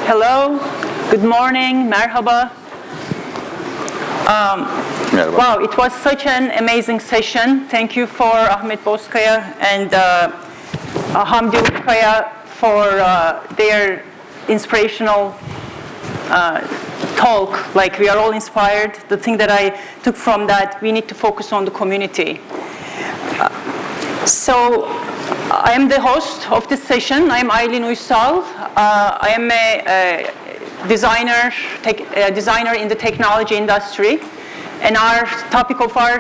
Hello, good morning, merhaba. Wow, it was such an amazing session. Thank you for Ahmet Bozkaya and Hamdi Ulukaya for their inspirational talk. Like, we are all inspired. The thing that I took from that, we need to focus on the community. So I am the host of this session. I am Aylin Uysal. I am a designer in the technology industry. And our topic of our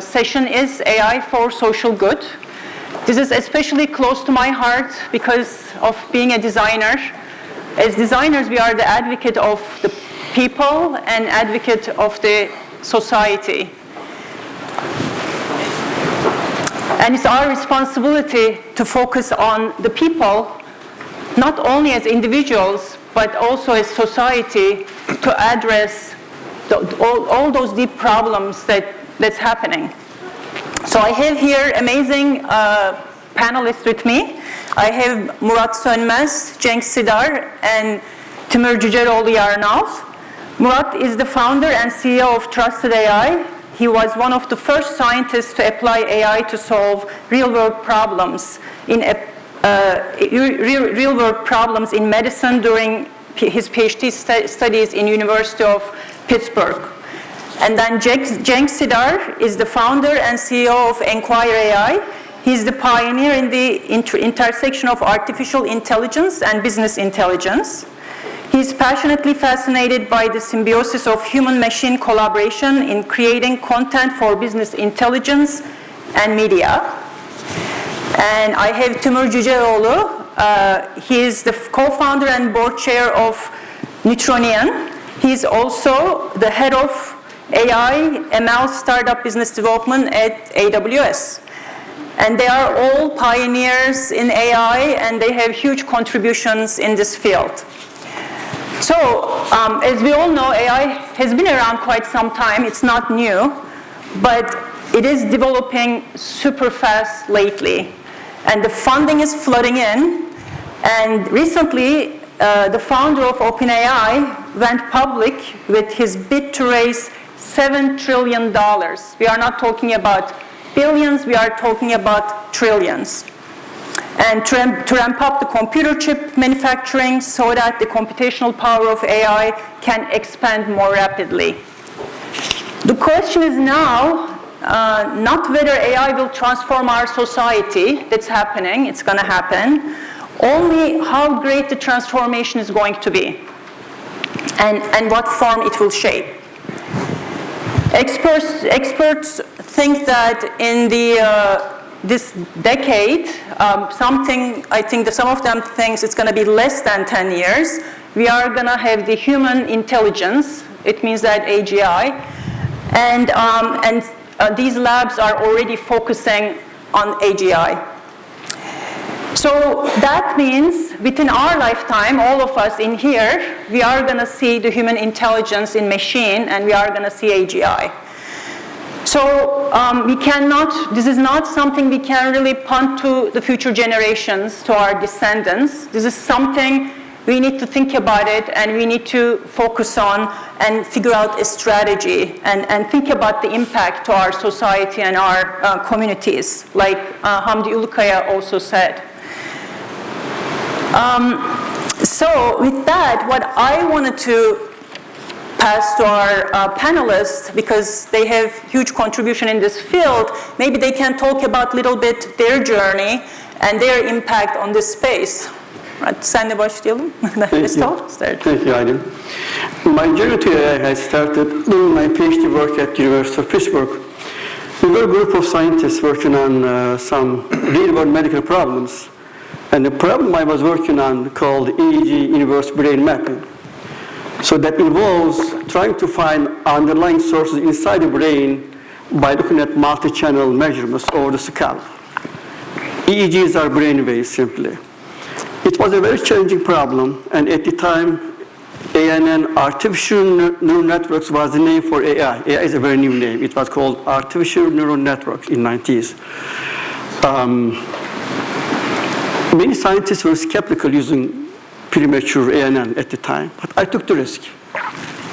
session is AI for social good. This is especially close to my heart because of being a designer. As designers, we are the advocate of the people and advocate of the society. And it's our responsibility to focus on the people, not only as individuals, but also as society, to address all those deep problems that's happening. So I have here amazing panelists with me. I have Murat Sönmez, Cenk Sidar, and Timur Cüceloğlu Yarnal. Murat is the founder and CEO of Trusted AI. He was one of the first scientists to apply AI to solve real-world problems in medicine during his PhD studies in University of Pittsburgh. And then Cenk Sidar is the founder and CEO of Enquire AI. He's the pioneer in the intersection of artificial intelligence and business intelligence. He's passionately fascinated by the symbiosis of human-machine collaboration in creating content for business intelligence and media. And I have Timur Cüceloğlu. He is the co-founder and board chair of Neutronian. He's also the head of AI ML startup business development at AWS. And they are all pioneers in AI, and they have huge contributions in this field. So, as we all know, AI has been around quite some time. It's not new, but it is developing super fast lately. And the funding is flooding in. And recently, the founder of OpenAI went public with his bid to raise $7 trillion. We are not talking about billions, we are talking about trillions. And to ramp up the computer chip manufacturing so that the computational power of AI can expand more rapidly. The question is now not whether AI will transform our society. That's happening, it's going to happen. Only how great the transformation is going to be and what form it will shape. Experts think that in this decade, I think that some of them think it's going to be less than 10 years. We are going to have the human intelligence. It means that AGI. And these labs are already focusing on AGI. So that means within our lifetime, all of us in here, we are going to see the human intelligence in machine, and we are going to see AGI. So this is not something we can really punt to the future generations, to our descendants. This is something we need to think about it, and we need to focus on and figure out a strategy and think about the impact to our society and our communities, like Hamdi Ulukaya also said. So with that, what I wanted to pass to our panelists, because they have huge contribution in this field, maybe they can talk about a little bit their journey and their impact on this space. Right, senle başlayalım. Thank you, Aylin. My journey to AI has started during my PhD work at University of Pittsburgh. We were a group of scientists working on some real-world medical problems. And the problem I was working on called EEG inverse brain mapping. So that involves trying to find underlying sources inside the brain by looking at multi-channel measurements over the scalp. EEGs are brain waves, simply. It was a very challenging problem, and at the time, ANN, Artificial Neural Networks, was the name for AI. AI is a very new name. It was called Artificial Neural Networks in the 90s. Many scientists were skeptical using premature ANN at the time, but I took the risk.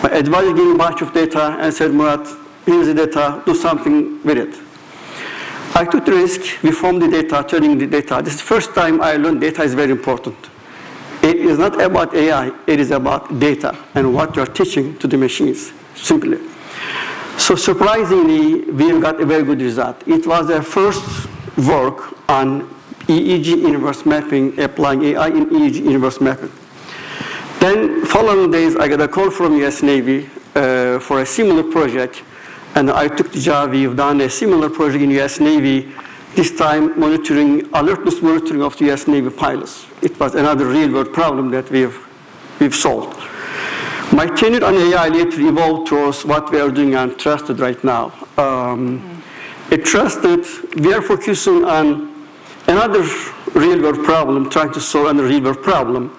My advisor gave me a bunch of data and said, Murat, here's the data, do something with it. I took the risk, we formed the data, turning the data. This is the first time I learned data is very important. It is not about AI, it is about data and what you're teaching to the machines, simply. So surprisingly, we got a very good result. It was the first work on EEG inverse mapping, applying AI in EEG inverse mapping. Then following days, I got a call from US Navy for a similar project, and I took the job. We've done a similar project in US Navy, this time monitoring, alertness monitoring of the US Navy pilots. It was another real-world problem that we've solved. My tenure on AI later evolved towards what we are doing on Trusted right now. At Trusted, we are focusing on another real-world problem, trying to solve another real-world problem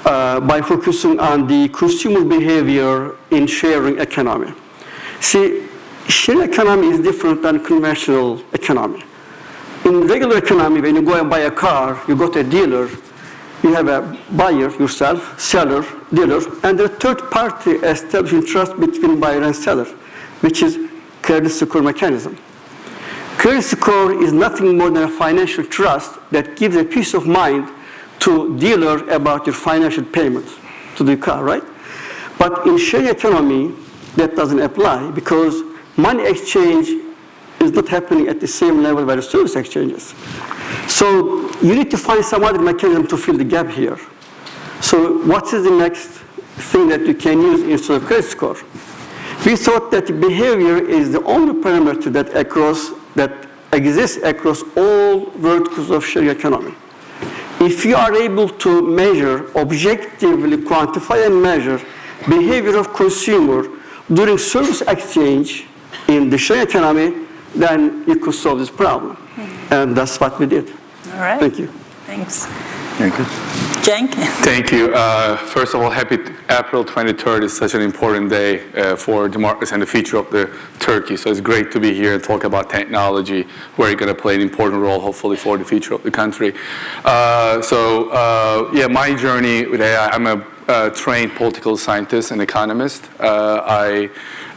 by focusing on the consumer behavior in sharing economy. See, sharing economy is different than conventional economy. In regular economy, when you go and buy a car, you go to a dealer, you have a buyer, yourself, seller, dealer, and a third party establishing trust between buyer and seller, which is credit score mechanism. Credit score is nothing more than a financial trust that gives a peace of mind to dealer about your financial payment to the car, right? But in sharing economy, that doesn't apply because money exchange is not happening at the same level where the service exchanges. So you need to find some other mechanism to fill the gap here. So what is the next thing that you can use instead of credit score? We thought that behavior is the only parameter that exists across all verticals of sharing economy. If you are able to measure, objectively quantify and measure behavior of consumer during service exchange in the sharing economy, then you could solve this problem. And that's what we did. All right. Thank you. Thanks. Thank you. Cenk? Thank you. First of all, happy April 23rd is such an important day for democracy and the future of Turkey. So it's great to be here and talk about technology, where you're going to play an important role, hopefully, for the future of the country. My journey with AI, I'm a trained political scientist and economist.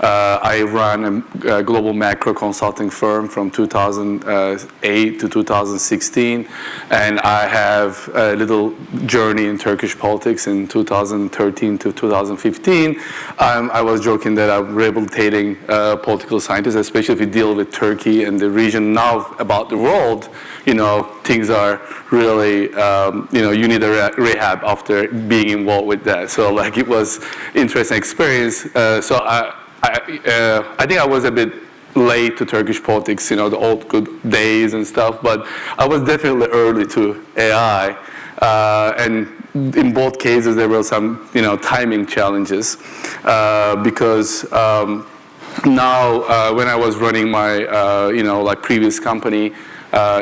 I run a global macro consulting firm from 2008 to 2016, and I have a little journey in Turkish politics in 2013 to 2015. I was joking that I'm rehabilitating political scientists, especially if you deal with Turkey and the region. Now about the world, things are really, you need a rehab after being involved with that. So it was interesting experience. I think I was a bit late to Turkish politics, the old good days and stuff, but I was definitely early to AI. And in both cases, there were some, timing challenges because now when I was running my, previous company,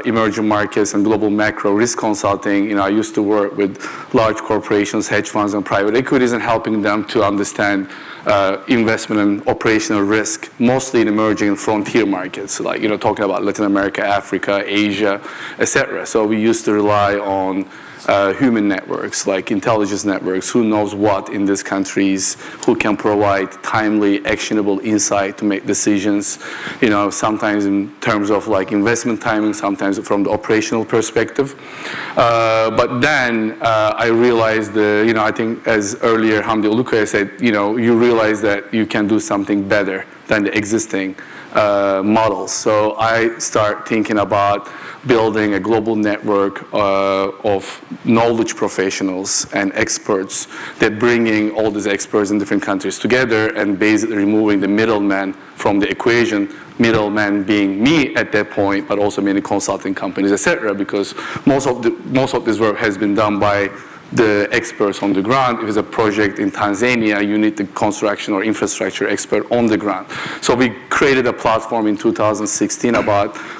emerging markets and global macro risk consulting, I used to work with large corporations, hedge funds, and private equities and helping them to understand investment and operational risk, mostly in emerging and frontier markets, talking about Latin America, Africa, Asia, etc. So we used to rely on human networks, like intelligence networks, who knows what in these countries, who can provide timely, actionable insight to make decisions, sometimes in terms of investment timing, sometimes from the operational perspective. But then I realized, I think as earlier Hamdi Ulukoya said, you realize that you can do something better than the existing models. So I start thinking about building a global network of knowledge professionals and experts that bringing all these experts in different countries together and basically removing the middleman from the equation, middleman being me at that point, but also many consulting companies, etc. Because most of this work has been done by the experts on the ground. If it's a project in Tanzania, you need the construction or infrastructure expert on the ground. So we created a platform in 2016.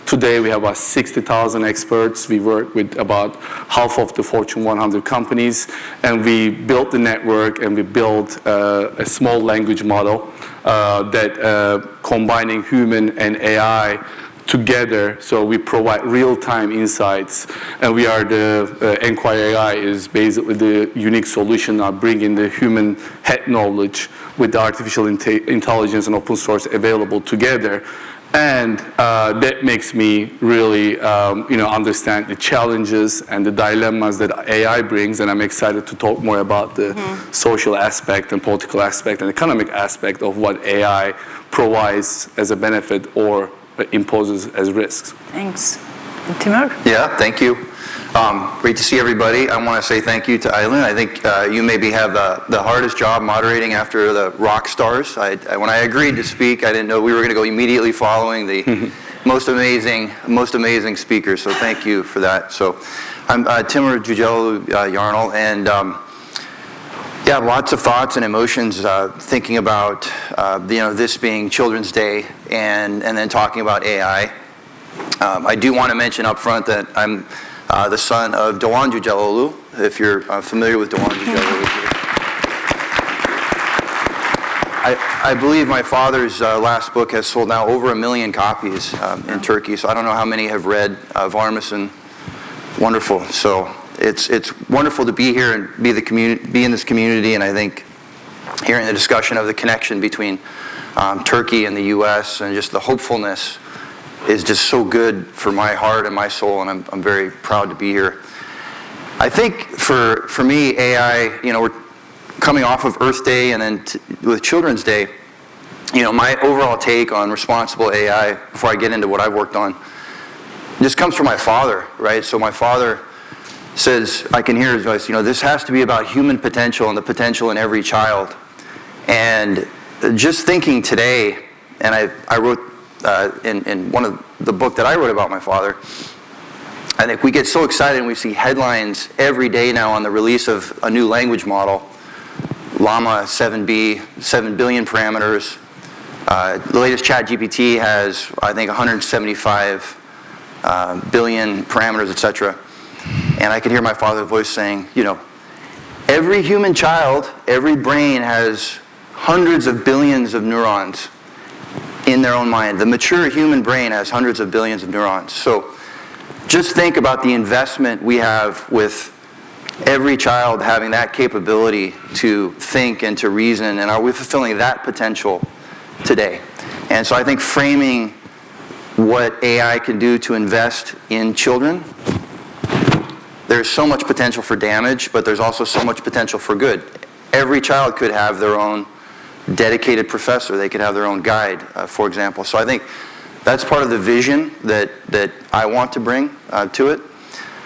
Today we have about 60,000 experts. We work with about half of the Fortune 100 companies, and we built the network and we built a small language model that combining human and AI together. So we provide real-time insights, and we are the Enquire AI is basically the unique solution of bringing the human head knowledge with the artificial intelligence and open source available together. And that makes me really, understand the challenges and the dilemmas that AI brings, and I'm excited to talk more about the social aspect and political aspect and economic aspect of what AI provides as a benefit or imposes as risks. Thanks. Timur? Yeah, thank you. Great to see everybody. I want to say thank you to Aylin. I think you maybe have the hardest job moderating after the rock stars. When I agreed to speak, I didn't know we were going to go immediately following the most amazing speakers. So thank you for that. So I'm Timur Jugellu-Yarnal, and yeah, lots of thoughts and emotions thinking about this being Children's Day and then talking about AI. I do want to mention up front that I'm the son of Doğan Cüceloğlu, if you're familiar with Doğan Cüceloğlu. I believe my father's last book has sold now over 1 million copies in Turkey, so I don't know how many have read Var mısın? Wonderful. So it's wonderful to be here and be in this community, and I think hearing the discussion of the connection between Turkey and the U.S. and just the hopefulness is just so good for my heart and my soul, and I'm very proud to be here. I think for me, AI, we're coming off of Earth Day and then with Children's Day, my overall take on responsible AI, before I get into what I've worked on, just comes from my father, right? So my father says, I can hear his voice, this has to be about human potential and the potential in every child. And just thinking today, and I wrote in one of the book that I wrote about my father, I think we get so excited and we see headlines every day now on the release of a new language model, Llama 7B, 7 billion parameters. The latest ChatGPT has, I think, 175 billion parameters, etc. And I could hear my father's voice saying, every human child, every brain has hundreds of billions of neurons in their own mind. The mature human brain has hundreds of billions of neurons. So just think about the investment we have with every child having that capability to think and to reason, and are we fulfilling that potential today? And so I think framing what AI can do to invest in children, there's so much potential for damage, but there's also so much potential for good. Every child could have their own dedicated professor. They could have their own guide, for example. So I think that's part of the vision that I want to bring to it.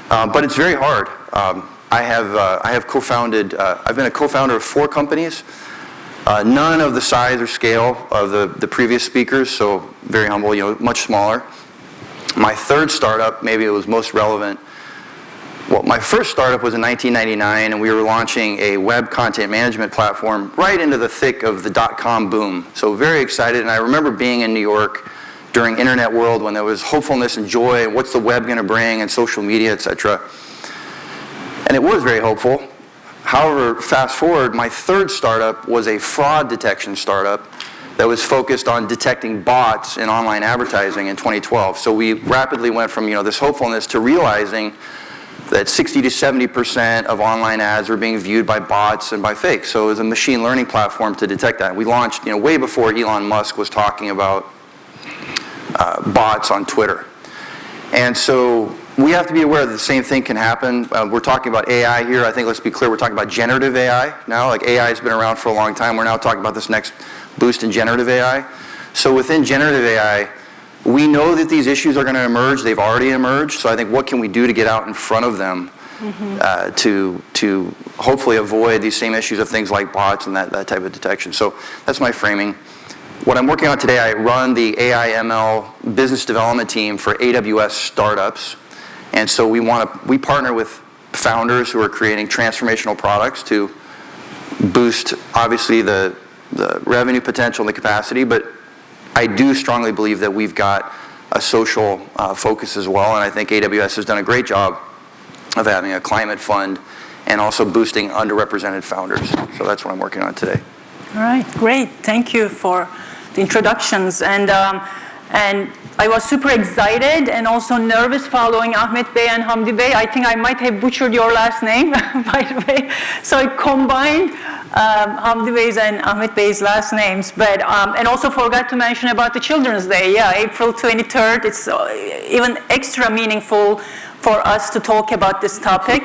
But it's very hard. I have co-founded, I've been a co-founder of 4 companies, none of the size or scale of the previous speakers, so very humble, much smaller. My third startup, maybe it was most relevant. Well, my first startup was in 1999, and we were launching a web content management platform right into the thick of the dot-com boom. So very excited, and I remember being in New York during Internet World when there was hopefulness and joy, and what's the web going to bring, and social media, etc. And it was very hopeful. However, fast forward, my third startup was a fraud detection startup that was focused on detecting bots in online advertising in 2012. So we rapidly went from this hopefulness to realizing that 60 to 70% of online ads were being viewed by bots and by fakes. So it was a machine learning platform to detect that. We launched way before Elon Musk was talking about bots on Twitter. And so we have to be aware that the same thing can happen. We're talking about AI here. I think let's be clear, we're talking about generative AI now. Like AI has been around for a long time. We're now talking about this next boost in generative AI. So within generative AI, we know that these issues are going to emerge. They've already emerged. So I think what can we do to get out in front of them to hopefully avoid these same issues of things like bots and that type of detection. So that's my framing. What I'm working on today, I run the AI ML business development team for AWS startups. And so we partner with founders who are creating transformational products to boost, obviously, the revenue potential and the capacity, but I do strongly believe that we've got a social focus as well, and I think AWS has done a great job of having a climate fund and also boosting underrepresented founders. So that's what I'm working on today. All right, great. Thank you for the introductions. And And I was super excited and also nervous following Ahmet Bey and Hamdi Bey. I think I might have butchered your last name, by the way. So I combined Hamdi Bey's and Ahmet Bey's last names, but and also forgot to mention about the Children's Day. Yeah, April 23rd. It's even extra meaningful for us to talk about this topic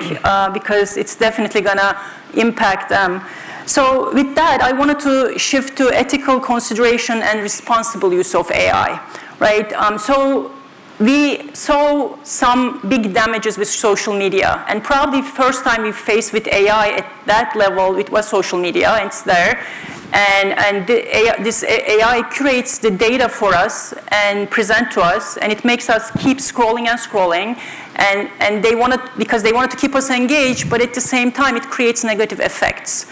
because it's definitely gonna impact them. So with that, I wanted to shift to ethical consideration and responsible use of AI, right? So we saw some big damages with social media, and probably first time we faced with AI at that level, it was social media, and it's there. And this AI curates the data for us and present to us, and it makes us keep scrolling and scrolling. And they wanted, because they wanted to keep us engaged, but at the same time, it creates negative effects.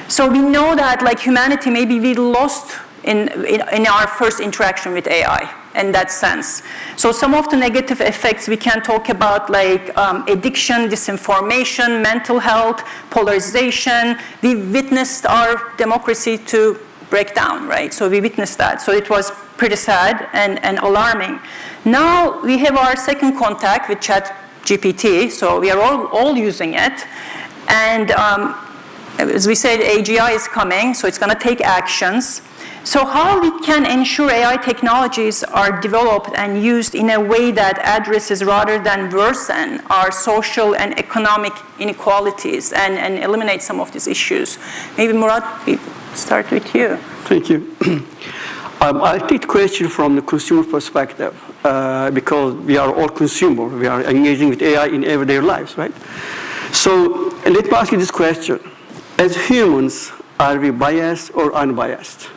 So we know that, like humanity, maybe we lost in our first interaction with AI in that sense. So some of the negative effects we can talk about, like addiction, disinformation, mental health, polarization. We witnessed our democracy to break down, right? So we witnessed that. So it was pretty sad and alarming. Now we have our second contact with ChatGPT, so we are all using it. And as we said, AGI is coming, so it's going to take actions. So how we can ensure AI technologies are developed and used in a way that addresses rather than worsen our social and economic inequalities and eliminate some of these issues? Maybe Murat, we start with you. Thank you. I'll take the question from the consumer perspective because we are all consumer. We are engaging with AI in everyday lives, right? So let me ask you this question. As humans, are we biased or unbiased?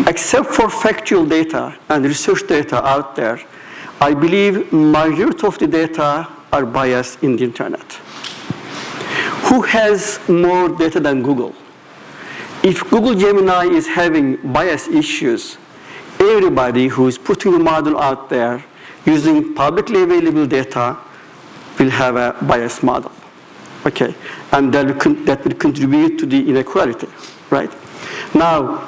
Except for factual data and research data out there, I believe majority of the data are biased in the internet. Who has more data than Google? If Google Gemini is having bias issues, everybody who is putting a model out there using publicly available data will have a biased model. Okay, and that will contribute to the inequality, right? Now,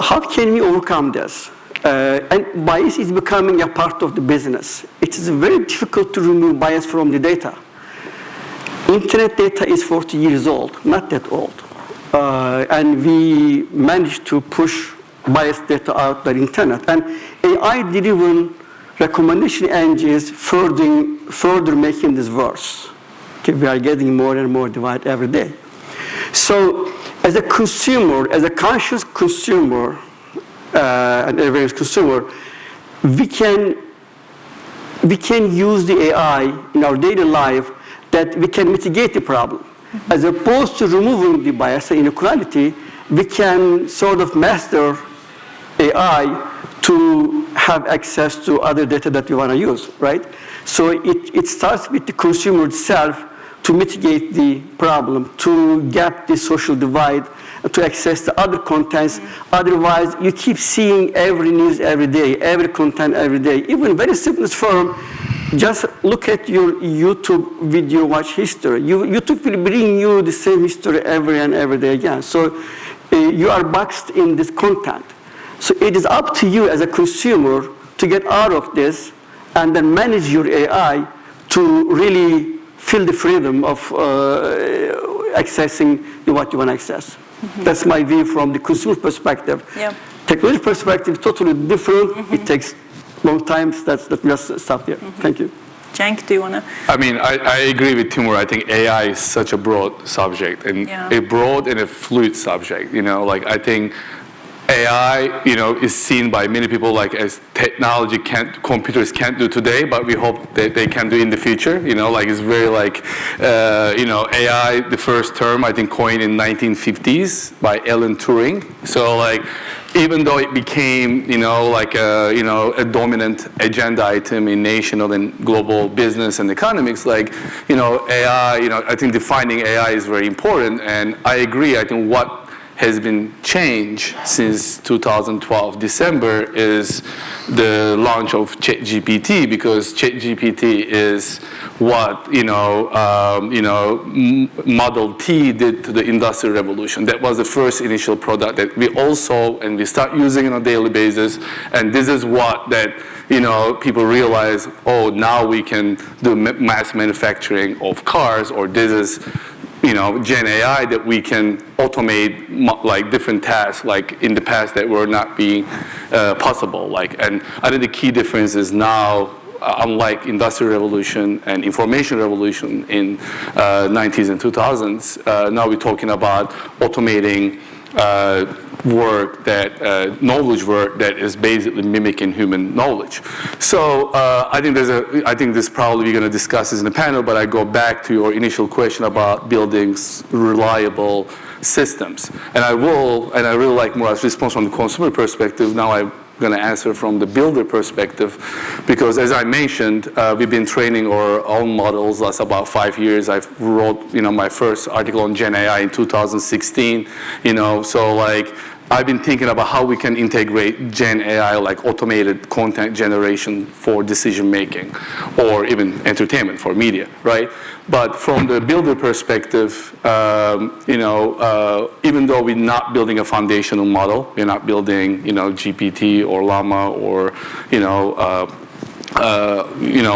how can we overcome this? And bias is becoming a part of the business. It is very difficult to remove bias from the data. Internet data is 40 years old, not that old. And we managed to push biased data out the internet. And AI-driven recommendation engines further making this worse. Okay, we are getting more and more divide every day. So as a consumer, as a conscious consumer, and awareness consumer, we can use the AI in our daily life that we can mitigate the problem. As opposed to removing the bias and inequality, we can sort of master AI to have access to other data that we want to use, right? So it starts with the consumer itself to mitigate the problem, to gap the social divide, to access the other contents. Otherwise, you keep seeing every news every day, every content every day. Even very simplest form, just look at your YouTube video watch history. YouTube will bring you the same history every and every day again. So you are boxed in this content. So it is up to you as a consumer to get out of this and then manage your AI to really feel the freedom of accessing what you want to access. That's my view from the consumer perspective. Yeah. Technology perspective, totally different. It takes long time. Let's just stop here. Thank you. Cenk, do you want to? I mean, I agree with Timur. I think AI is such a broad subject, and a broad and a fluid subject. You know, like I think AI, you know, is seen by many people like as technology computers can't do today, but we hope that they can do in the future. You know, like it's very like, you know, AI, the first term I think coined in 1950s by Alan Turing. So like, even though it became, you know, like a dominant agenda item in national and global business and economics, like, you know, AI, you know, I think defining AI is very important, and I agree. I think what has been changed since 2012 December is the launch of ChatGPT, because ChatGPT is what Model T did to the Industrial Revolution. That was the first initial product that we all saw and we start using on a daily basis. And this is what that people realize, oh, now we can do mass manufacturing of cars, or this is Gen AI that we can automate like different tasks like in the past that were not being possible. And I think the key difference is now, unlike Industrial Revolution and Information Revolution in 90s and 2000s, now we're talking about automating knowledge work that is basically mimicking human knowledge. So I think this probably we're going to discuss this in the panel, but I go back to your initial question about building reliable systems. And I really like Murat's response from the consumer perspective. Now I'm going to answer from the builder perspective, because as I mentioned, we've been training our own models last about 5 years. I wrote my first article on Gen AI in 2016. So I've been thinking about how we can integrate Gen AI, like automated content generation for decision making, or even entertainment for media, right? But from the builder perspective, even though we're not building a foundational model, we're not building, GPT or Llama or,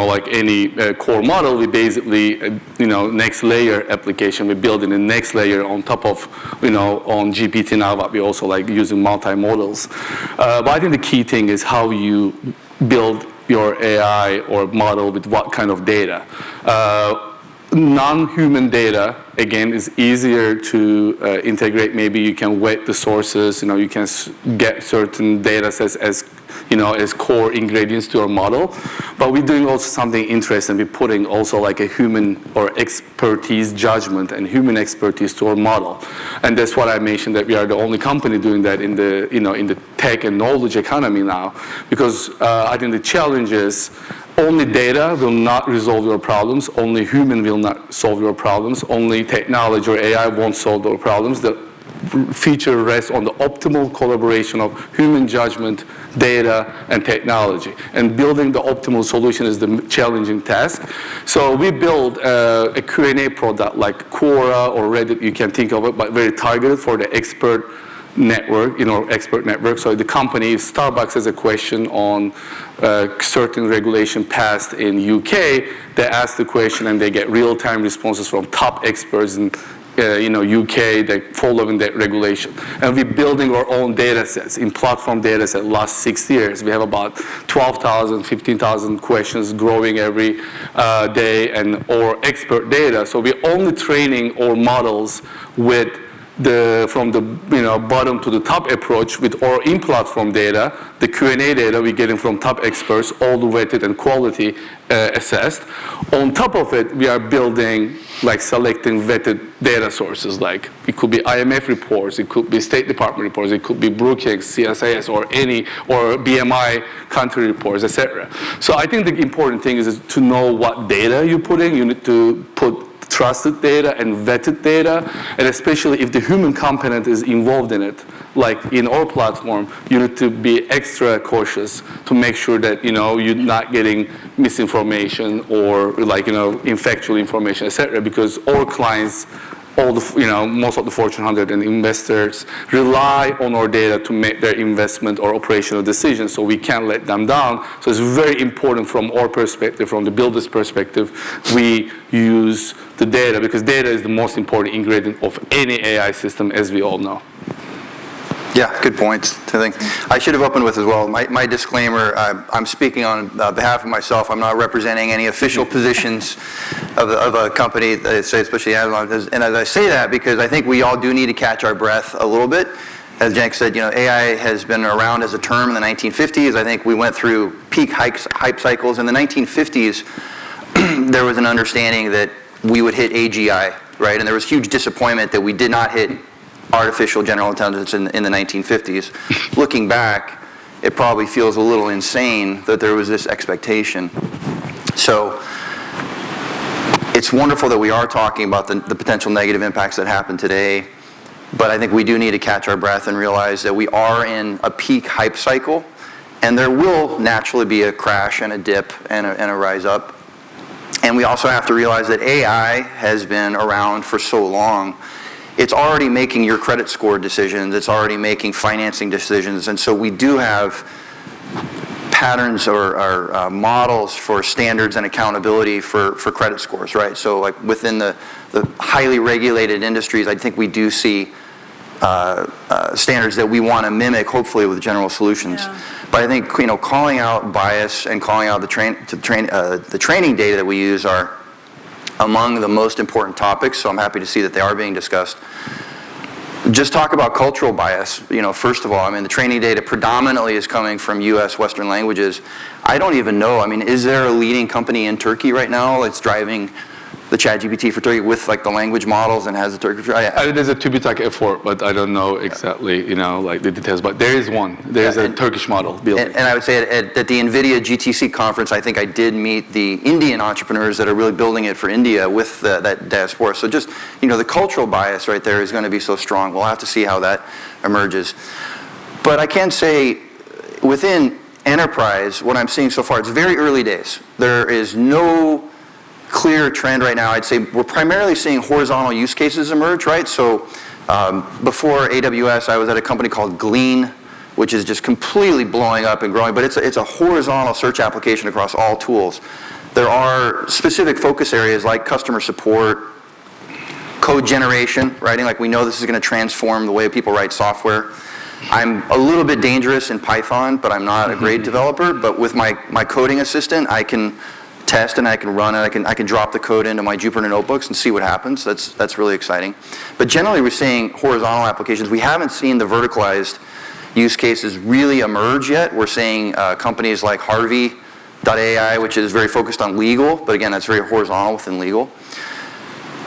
like any core model, we basically, next layer application, we're building the next layer on top of, on GPT now, but we also like using multi-modals. But I think the key thing is how you build your AI or model with what kind of data. Non-human data, again, is easier to integrate. Maybe you can weight the sources, you can get certain data sets as core ingredients to your model. But we're doing also something interesting. We're putting also like a human or expertise judgment and human expertise to our model. And that's what I mentioned, that we are the only company doing that in the, in the tech and knowledge economy now. Because I think the challenge is only data will not resolve your problems. Only human will not solve your problems. Only technology or AI won't solve your problems. The feature rests on the optimal collaboration of human judgment, data, and technology. And building the optimal solution is the challenging task. So we build a Q&A product like Quora or Reddit, you can think of it, but very targeted for the expert network, expert network. So the company, Starbucks, has a question on certain regulation passed in UK. They ask the question and they get real-time responses from top experts in UK that following that regulation. And we're building our own data sets in platform data set last 6 years. We have about 12,000, 15,000 questions growing every day and our expert data. So we're only training our models with from the bottom to the top approach with our in-platform data, the Q&A data we're getting from top experts, all the weighted and quality assessed. On top of it, we are building, like selecting vetted data sources, like it could be IMF reports, it could be State Department reports, it could be Brookings, CSIS, or BMI country reports, etc. So I think the important thing is to know what data you're putting. You need to put trusted data and vetted data, and especially if the human component is involved in it, like in our platform, you need to be extra cautious to make sure that you're not getting misinformation or infactual information, etc. Because our clients, all the most of the Fortune 100 and investors rely on our data to make their investment or operational decisions, so we can't let them down. So it's very important from our perspective, from the builder's perspective, we use the data, because data is the most important ingredient of any AI system, as we all know. Yeah, good points. I think I should have opened with as well. My disclaimer, I'm speaking on behalf of myself. I'm not representing any official positions of a company, especially Amazon. And as I say that, because I think we all do need to catch our breath a little bit. As Cenk said, AI has been around as a term in the 1950s. I think we went through peak hype cycles. In the 1950s, there was an understanding that we would hit AGI, right? And there was huge disappointment that we did not hit artificial general intelligence in the 1950s. Looking back, it probably feels a little insane that there was this expectation. So it's wonderful that we are talking about the potential negative impacts that happen today. But I think we do need to catch our breath and realize that we are in a peak hype cycle, and there will naturally be a crash and a dip and a rise up. And we also have to realize that AI has been around for so long. It's already making your credit score decisions. It's already making financing decisions. And so we do have patterns or models for standards and accountability for credit scores, right? So like within the highly regulated industries, I think we do see standards that we want to mimic, hopefully with General Solutions. Yeah. But I think calling out bias and calling out the training data that we use are among the most important topics. So I'm happy to see that they are being discussed. Just talk about cultural bias. First of all, I mean, the training data predominantly is coming from U.S. Western languages. I don't even know. I mean, is there a leading company in Turkey right now that's driving the ChatGPT for Turkey with like the language models and has the Turkish? There's a TÜBİTAK effort, but I don't know exactly, like the details. But there is one. There's a Turkish model building. And I would say at the NVIDIA GTC conference, I think I did meet the Indian entrepreneurs that are really building it for India with that diaspora. So just, the cultural bias right there is going to be so strong. We'll have to see how that emerges. But I can say within enterprise, what I'm seeing so far, it's very early days. There is no clear trend right now. I'd say we're primarily seeing horizontal use cases emerge, right? So before AWS, I was at a company called Glean, which is just completely blowing up and growing, but it's a horizontal search application across all tools. There are specific focus areas like customer support, code generation, writing, like we know this is going to transform the way people write software. I'm a little bit dangerous in Python, but I'm not a great developer. But with my coding assistant, I can test and I can run it. I can drop the code into my Jupyter notebooks and see what happens. That's really exciting. But generally, we're seeing horizontal applications. We haven't seen the verticalized use cases really emerge yet. We're seeing companies like Harvey.ai, which is very focused on legal, but again, that's very horizontal within legal.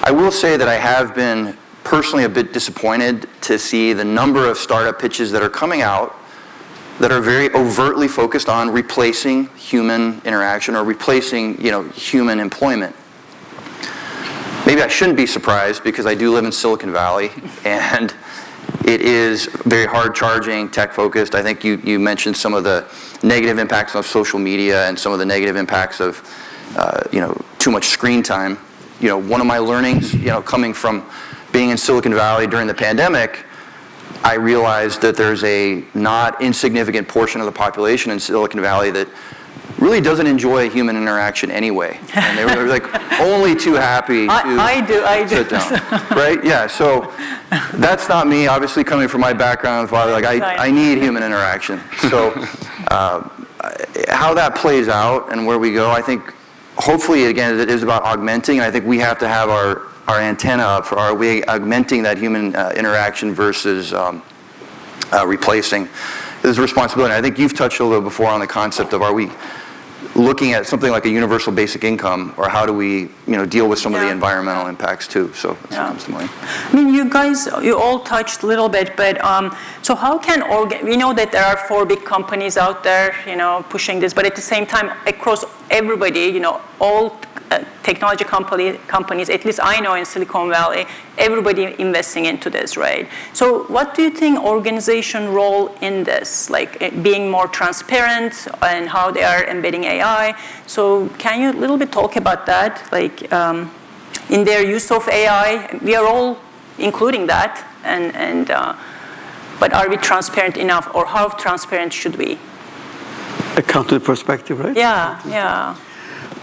I will say that I have been personally a bit disappointed to see the number of startup pitches that are coming out that are very overtly focused on replacing human interaction or replacing, human employment. Maybe I shouldn't be surprised because I do live in Silicon Valley and it is very hard charging, tech focused. I think you mentioned some of the negative impacts of social media and some of the negative impacts of, too much screen time. One of my learnings, coming from being in Silicon Valley during the pandemic, I realized that there's a not insignificant portion of the population in Silicon Valley that really doesn't enjoy human interaction anyway. And they were like only too happy to I do. sit down. Right? Yeah, so that's not me, obviously coming from my background, father, like I need human interaction. So how that plays out and where we go, I think hopefully, again, it is about augmenting, and I think we have to have our antenna up for are we augmenting that human interaction versus replacing. There's a responsibility. I think you've touched a little before on the concept of are we looking at something like a universal basic income, or how do we deal with some of the environmental impacts too. So that's what comes to mind. I mean, you all touched a little bit, but so how can we know that there are 4 big companies out there, pushing this, but at the same time, across everybody, all technology companies, at least I know in Silicon Valley, everybody investing into this, right? So what do you think organization role in this, like being more transparent and how they are embedding AI? So can you a little bit talk about that, like in their use of AI? We are all including that, but are we transparent enough, or how transparent should we? Accountable perspective, right? Yeah.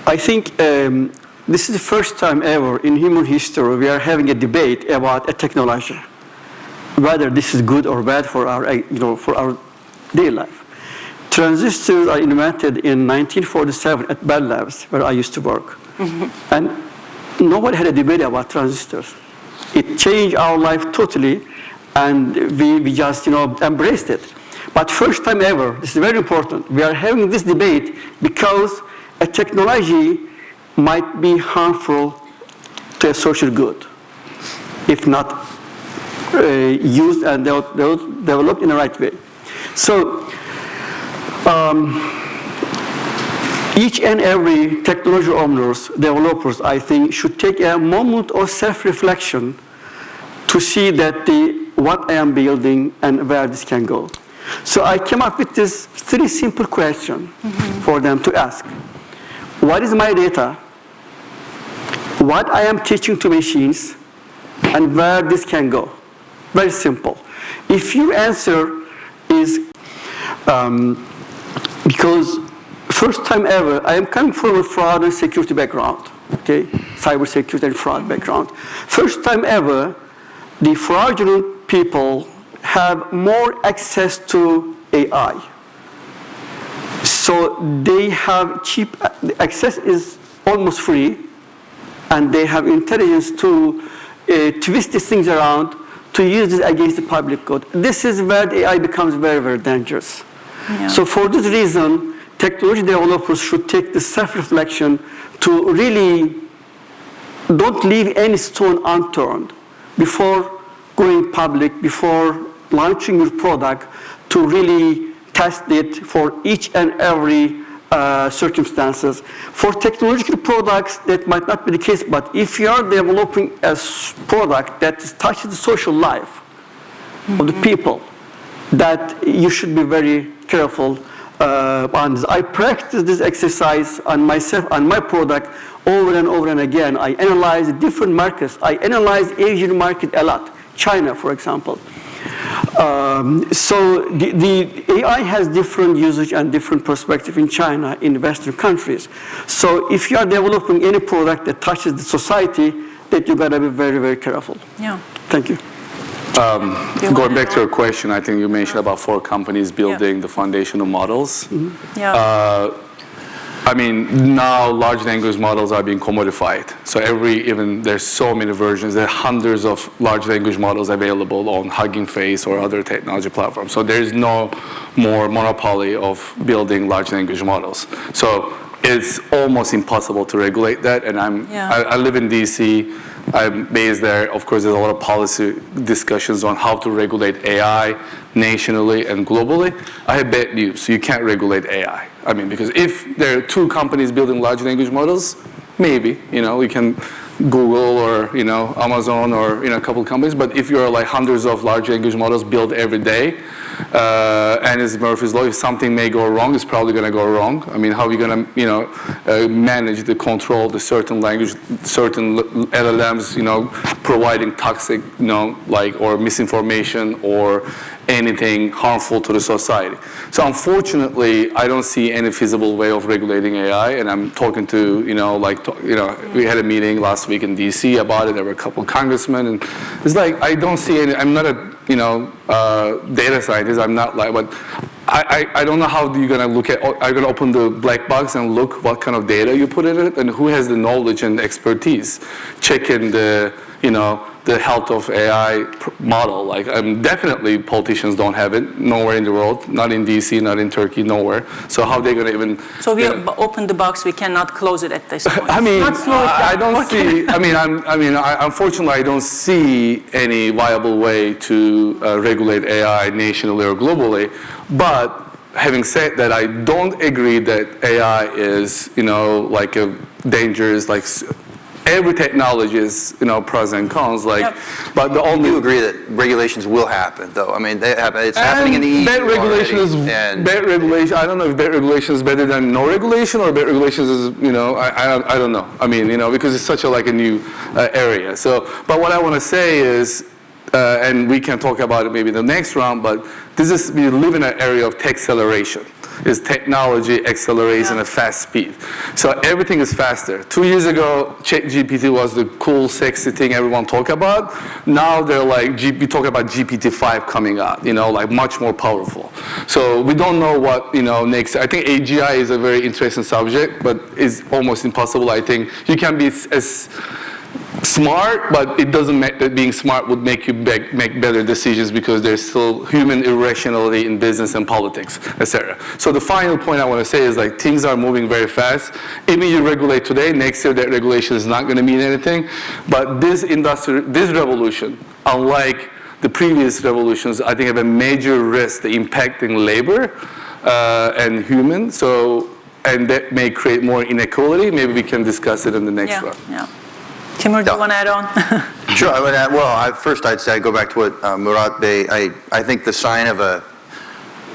I think this is the first time ever in human history we are having a debate about a technology, whether this is good or bad for our, for our daily life. Transistors are invented in 1947 at Bell Labs, where I used to work, and nobody had a debate about transistors. It changed our life totally, and we just embraced it. But first time ever, this is very important. We are having this debate because a technology might be harmful to a social good if not used and developed in the right way. So each and every technology owners, developers, I think, should take a moment of self-reflection to see that the what I am building and where this can go. So I came up with this 3 simple questions for them to ask. What is my data? What I am teaching to machines? And where this can go? Very simple. If your answer is, because first time ever, I am coming from a fraud and security background, okay? Cyber security and fraud background. First time ever, the fraudulent people have more access to AI. So they have cheap, access is almost free, and they have intelligence to twist these things around to use it against the public good. This is where the AI becomes very, very dangerous. Yeah. So for this reason, technology developers should take the self-reflection to really don't leave any stone unturned before going public, before launching your product, to really test it for each and every circumstances. For technological products, that might not be the case, but if you are developing a product that touches the social life of the people, that you should be very careful on this. I practice this exercise on myself, on my product, over and over and again. I analyze different markets. I analyze Asian market a lot, China, for example. So the AI has different usage and different perspective in China, in Western countries. So if you are developing any product that touches the society, that you gotta be very, very careful. Yeah. Thank you. Going back to your question, I think you mentioned about 4 companies building the foundational models. Yeah. I mean, now large language models are being commodified. So there's so many versions. There are hundreds of large language models available on Hugging Face or other technology platforms. So there's no more monopoly of building large language models. So it's almost impossible to regulate that. And I live in DC. I'm based there. Of course, there's a lot of policy discussions on how to regulate AI nationally and globally. I have bad news. You can't regulate AI. I mean, because if there are 2 companies building large language models, maybe, we can Google or, Amazon or, a couple of companies. But if you're like hundreds of large language models built every day, and it's Murphy's Law, if something may go wrong, it's probably going to go wrong. I mean, how are we going to, manage the control, the certain language, certain LLMs, providing toxic, or misinformation or anything harmful to the society. So unfortunately, I don't see any feasible way of regulating AI, and I'm talking to, we had a meeting last week in DC about it. There were a couple of congressmen, and it's like, I don't see any, I'm not a, data scientist, I'm not like, but I don't know how you're going to look at, are you going to open the black box and look what kind of data you put in it, and who has the knowledge and expertise checking the, the health of AI model. Like, definitely politicians don't have it nowhere in the world, not in DC, not in Turkey, nowhere. So how are they going to even? So we open the box, we cannot close it at this point. I mean, I don't see. Unfortunately, I don't see any viable way to regulate AI nationally or globally. But having said that, I don't agree that AI is, like a dangerous, like. Every technology is, pros and cons. But the only. I do agree that regulations will happen, though. I mean, it's happening in the EU bad regulation already, is bad regulation. I don't know if bad regulation is better than no regulation, or bad regulations is, I don't know. I mean, because it's such a new area. So, but what I want to say is, and we can talk about it maybe in the next round. But we live in an area of tech acceleration. Is technology accelerates in a fast speed. So everything is faster. 2 years ago, ChatGPT was the cool, sexy thing everyone talk about. Now they're like, we talk about GPT-5 coming out, like much more powerful. So we don't know what, next. I think AGI is a very interesting subject, but it's almost impossible. I think you can be as smart, but it doesn't make that being smart would make you make better decisions, because there's still human irrationality in business and politics, etc. So the final point I want to say is, like, things are moving very fast. Even you regulate today, next year that regulation is not going to mean anything. But this revolution, unlike the previous revolutions, I think have a major risk impacting labor and human. So, and that may create more inequality. Maybe we can discuss it in the next round. Yeah. Timur, do you want to add on? Sure. First I'd say, I'd go back to what Murat Bey, I think the sign of a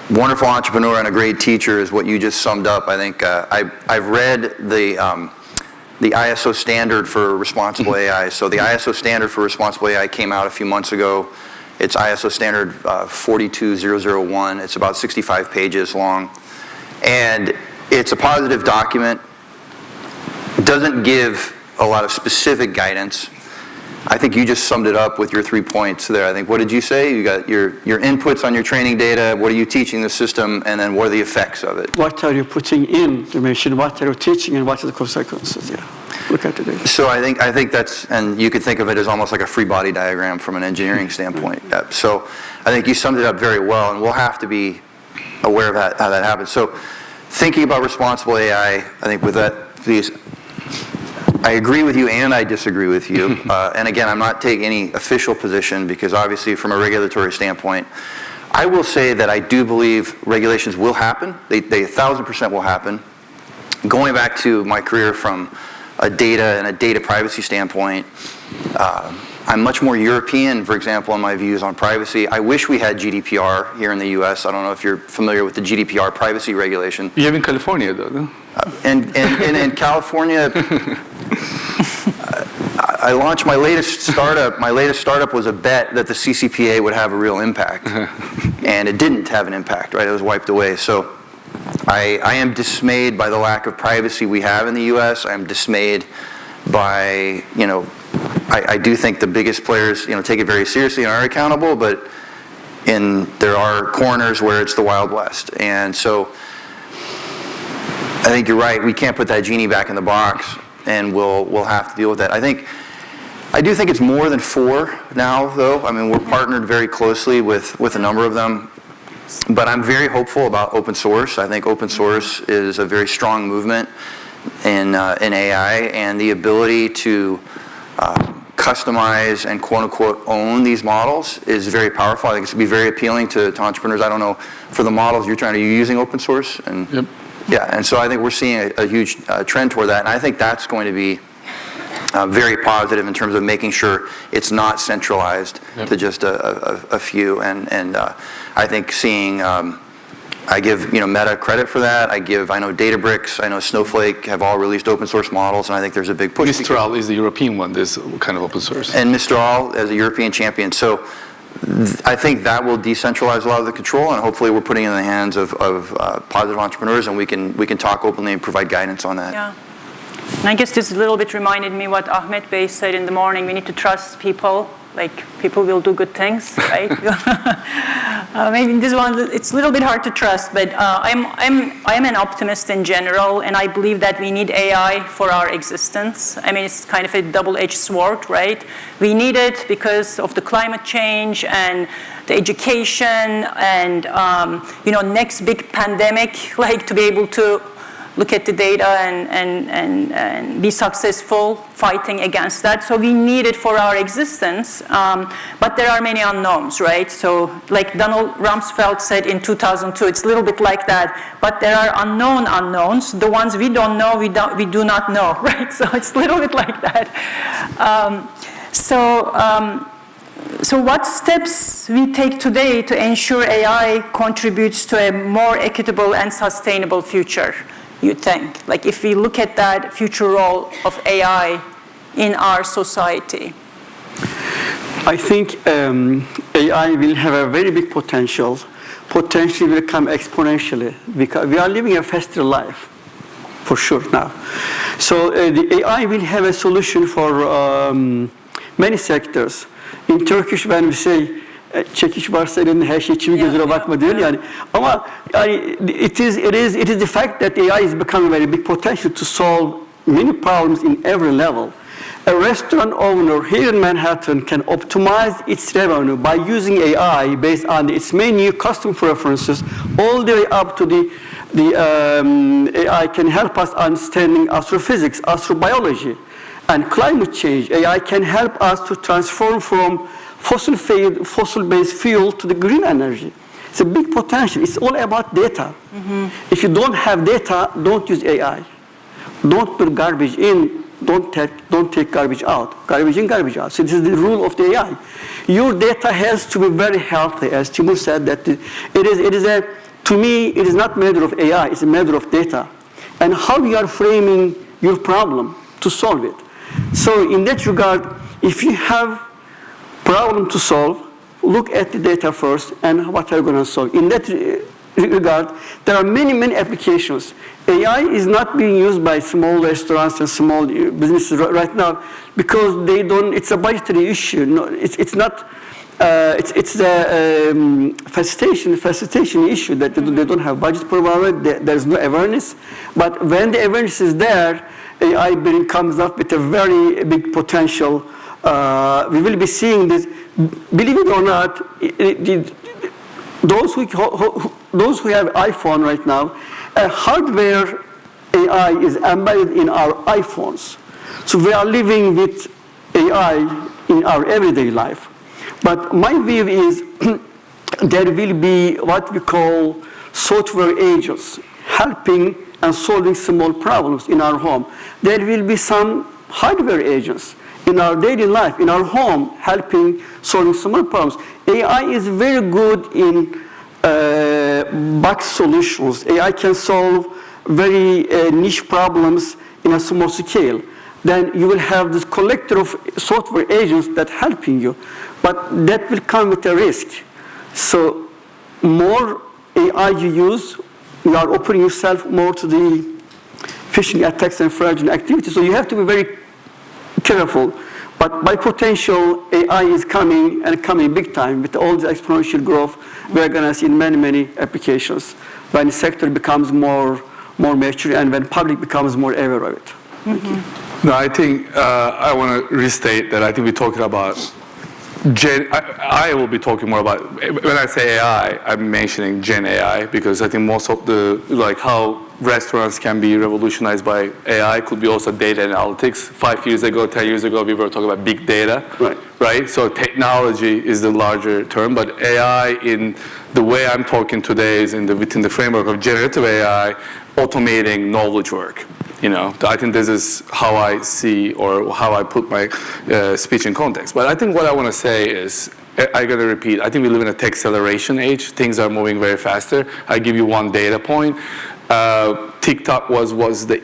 wonderful entrepreneur and a great teacher is what you just summed up. I think I've read the ISO standard for responsible AI. So the ISO standard for responsible AI came out a few months ago. It's ISO standard 42001. It's about 65 pages long. And it's a positive document. It doesn't give a lot of specific guidance. I think you just summed it up with your 3 points there. I think, what did you say? You got your inputs on your training data, what are you teaching the system, and then what are the effects of it? What are you putting in the machine, what are you teaching, and what are the consequences? Yeah. Look at the data. So I think that's, and you could think of it as almost like a free body diagram from an engineering standpoint. So I think you summed it up very well, and we'll have to be aware of how that happens. So thinking about responsible AI, I think with that, please, I agree with you and I disagree with you. And again, I'm not taking any official position because obviously from a regulatory standpoint, I will say that I do believe regulations will happen. They 1,000% will happen. Going back to my career from a data and a data privacy standpoint, I'm much more European, for example, in my views on privacy. I wish we had GDPR here in the US. I don't know if you're familiar with the GDPR privacy regulation. You have in California, though, no? And in California, I launched my latest startup. My latest startup was a bet that the CCPA would have a real impact. And it didn't have an impact, right? It was wiped away. So I am dismayed by the lack of privacy we have in the US. I'm dismayed by, I do think the biggest players, take it very seriously and are accountable, but there are corners where it's the Wild West. And so I think you're right. We can't put that genie back in the box, and we'll have to deal with that. I do think it's more than 4 now, though. I mean, we're partnered very closely with a number of them. But I'm very hopeful about open source. I think open source is a very strong movement in AI, and the ability to customize and quote-unquote own these models is very powerful. I think it's going to be very appealing to entrepreneurs. I don't know, for the models you're using open source? And yep. Yeah, and so I think we're seeing a huge trend toward that, and I think that's going to be very positive in terms of making sure it's not centralized to just a few. And I think seeing, I give Meta credit for that. I know Databricks, I know Snowflake have all released open source models, and I think there's a big push. Mistral is the European one. There's kind of open source. And Mistral as a European champion. So I think that will decentralize a lot of the control, and hopefully we're putting it in the hands of positive entrepreneurs, and we can talk openly and provide guidance on that. Yeah. And I guess this a little bit reminded me what Ahmet Bey said in the morning. We need to trust people. Like, people will do good things, right? Maybe this one, it's a little bit hard to trust, but I'm an optimist in general, and I believe that we need AI for our existence. I mean, it's kind of a double-edged sword, right? We need it because of the climate change and the education and, next big pandemic, like to be able to look at the data and be successful fighting against that. So we need it for our existence, but there are many unknowns, right? So like Donald Rumsfeld said in 2002, it's a little bit like that, but there are unknown unknowns. The ones we don't know, we do not know, right? So it's a little bit like that. So what steps we take today to ensure AI contributes to a more equitable and sustainable future, you think? Like if we look at that future role of AI in our society? I think AI will have a very big potential. Potentially will come exponentially because we are living a faster life, for sure now. So the AI will have a solution for many sectors. In Turkish when we say çekiş varsa elinde her şey çivi gözüne bakma diyor yani. Ama yani it is the fact that AI is becoming very big potential to solve many problems in every level. A restaurant owner here in Manhattan can optimize its revenue by using AI based on its menu, custom preferences, all the way up to the AI can help us understanding astrophysics, astrobiology, and climate change. AI can help us to transform from fossil-based fuel to the green energy. It's a big potential. It's all about data. Mm-hmm. If you don't have data, don't use AI. Don't put garbage in don't take garbage out. Garbage in, garbage out. So this is the rule of the AI. Your data has to be very healthy, as Timur said. That to me, it is not a matter of AI. It's a matter of data, and how you are framing your problem to solve it. So in that regard, if you have problem to solve, look at the data first and what are you going to solve. In that regard, there are many, many applications. AI is not being used by small restaurants and small businesses right now because it's a budgetary issue. No, it's not, it's a facilitation issue that they don't have budget probably, there's no awareness. But when the awareness is there, AI comes up with a very big potential. We will be seeing this, believe it or not, those who have iPhone right now, hardware AI is embedded in our iPhones. So we are living with AI in our everyday life. But my view is there will be what we call software agents helping and solving small problems in our home. There will be some hardware agents in our daily life, in our home, helping solving small problems. AI is very good in box solutions. AI can solve very niche problems in a small scale. Then you will have this collector of software agents that helping you. But that will come with a risk. So more AI you use, you are opening yourself more to the phishing attacks and fraudulent activities. So you have to be very careful. But by potential, AI is coming and coming big time with all the exponential growth. We're going to see in many, many applications when the sector becomes more mature and when public becomes more aware of it. Mm-hmm. No, I think I want to restate that I think we're talking about I will be talking more about, when I say AI, I'm mentioning Gen AI because I think most of the, like how restaurants can be revolutionized by AI could be also data analytics. 5 years ago, 10 years ago, we were talking about big data, right? So technology is the larger term, but AI in the way I'm talking today is within the framework of generative AI, automating knowledge work. You know, I think this is how I see or how I put my speech in context. But I think what I want to say is, I got to repeat, I think we live in a tech acceleration age. Things are moving very faster. I give you one data point. TikTok was the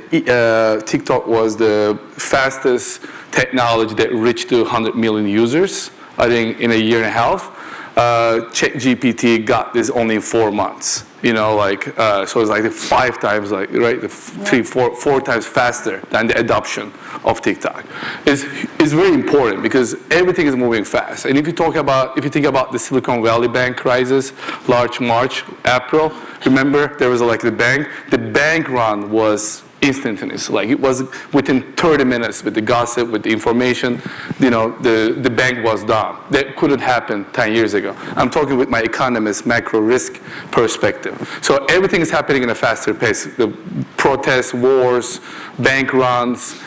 fastest technology that reached 100 million users, I think, in a year and a half. ChatGPT got this only in 4 months. You know, like, so it's like 5 times, like, right, 4 times faster than the adoption of TikTok. It's very important because everything is moving fast. And if you think about the Silicon Valley Bank crisis, March, April, remember there was like the bank run was instantaneous. Like it was within 30 minutes with the gossip, with the information, you know, the bank was done. That couldn't happen 10 years ago. I'm talking with my economist macro risk perspective. So everything is happening in a faster pace. The protests, wars, bank runs,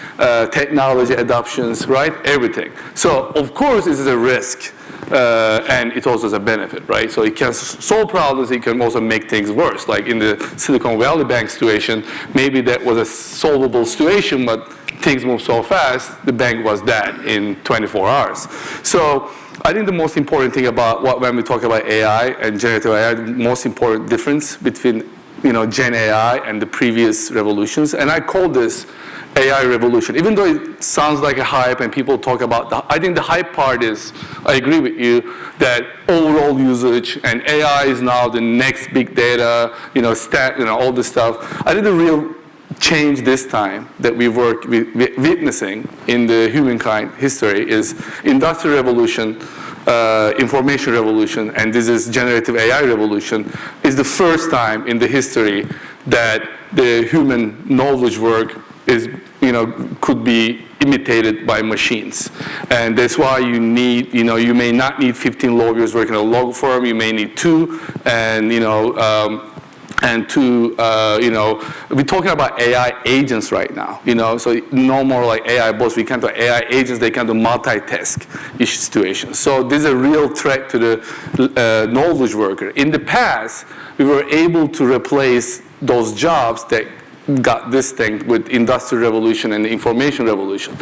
technology adoptions, right? Everything. So of course this is a risk. And it also is a benefit, right? So it can solve problems, it can also make things worse. Like in the Silicon Valley Bank situation, maybe that was a solvable situation, but things moved so fast, the bank was dead in 24 hours. So I think the most important thing about when we talk about AI and generative AI, the most important difference between, you know, Gen AI and the previous revolutions, and I call this AI revolution. Even though it sounds like a hype and people talk about I think the hype part is, I agree with you, that overall usage and AI is now the next big data, you know, all this stuff. I think the real change this time that we were witnessing in the humankind history is industrial revolution, information revolution, and this is generative AI revolution, is the first time in the history that the human knowledge work is, you know, could be imitated by machines. And that's why you need, you know, you may not need 15 lawyers working in a law firm, you may need 2, and, you know, you know, we're talking about AI agents right now, you know, so no more like AI bots, we can do AI agents, they can do multitask situations. So this is a real threat to the knowledge worker. In the past, we were able to replace those jobs that got distinct with industrial revolution and the information revolution.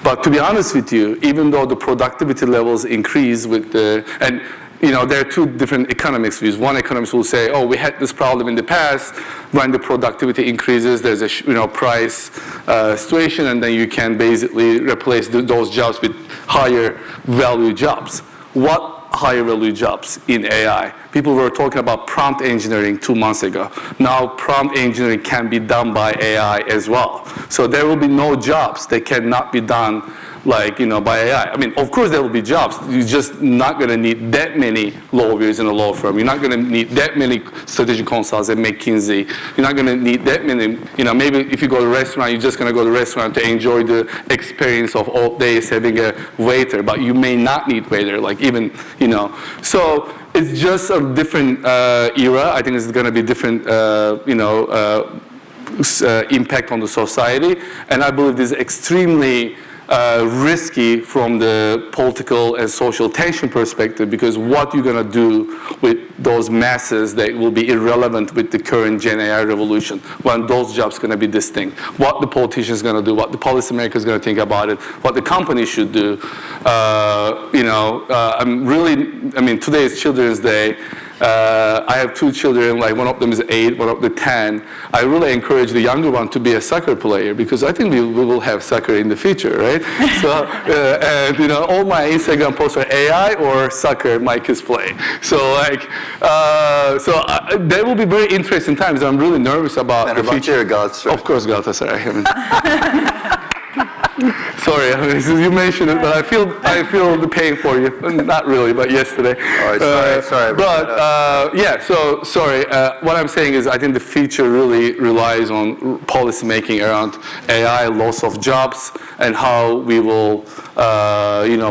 But to be honest with you, even though the productivity levels increase with the, and there are two different economics views. One economist will say, oh, we had this problem in the past. When the productivity increases, there's a price situation, and then you can basically replace those jobs with higher value jobs. What higher value jobs in AI? People were talking about prompt engineering 2 months ago. Now prompt engineering can be done by AI as well. So there will be no jobs that cannot be done by AI. I mean, of course there will be jobs. You're just not going to need that many lawyers in a law firm. You're not going to need that many strategic consultants at McKinsey. You're not going to need that many, maybe if you go to a restaurant, you're just going to go to a restaurant to enjoy the experience of all days having a waiter, but you may not need waiter, So it's just a different era. I think it's going to be different, impact on the society. And I believe this is extremely risky from the political and social tension perspective, because what you're going to do with those masses that will be irrelevant with the current Gen AI revolution when those jobs are going to be distinct. What the politicians are going to do, what the policymakers are going to think about it, what the companies should do. Today is Children's Day. I have 2 children, one of them is 8, one of them 10. I really encourage the younger one to be a soccer player, because I think we will have soccer in the future, right? So, all my Instagram posts are AI or soccer my kids play. So, there will be very interesting times. I'm really nervous about the future. Galatasaray. Of course, Galatasaray. Sorry, you mentioned it, but I feel the pain for you. Not really, but yesterday. All right, sorry. What I'm saying is I think the future really relies on policy making around AI, loss of jobs, and how we will,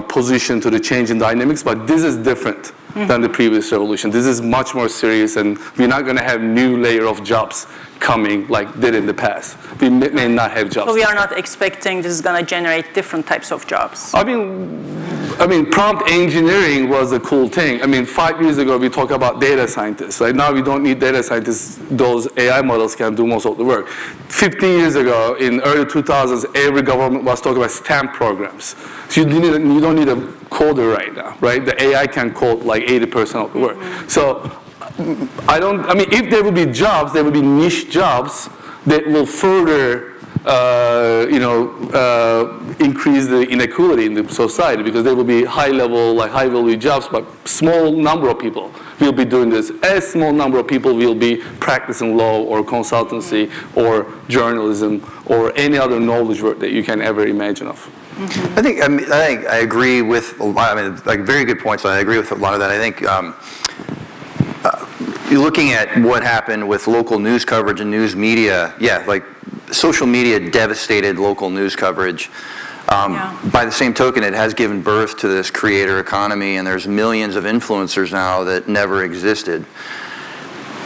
position to the change in dynamics. But this is different than the previous revolution. This is much more serious, and we're not going to have new layer of jobs coming like did in the past. We may not have jobs. So we are not expecting this is going to generate different types of jobs. I mean, prompt engineering was a cool thing. 5 years ago we talked about data scientists. Right now we don't need data scientists. Those AI models can do most of the work. 15 years ago, in early 2000s, every government was talking about STEM programs. So you don't need a coder right now, right? The AI can code 80% of the work. So if there will be jobs, there will be niche jobs that will further, increase the inequality in the society, because there will be high-level, high-value jobs, but small number of people will be doing this. A small number of people will be practicing law or consultancy or journalism or any other knowledge work that you can ever imagine of. I think I agree with a lot. Very good points. I agree with a lot of that. I think. You're looking at what happened with local news coverage and news media. Social media devastated local news coverage. By the same token, it has given birth to this creator economy, and there's millions of influencers now that never existed.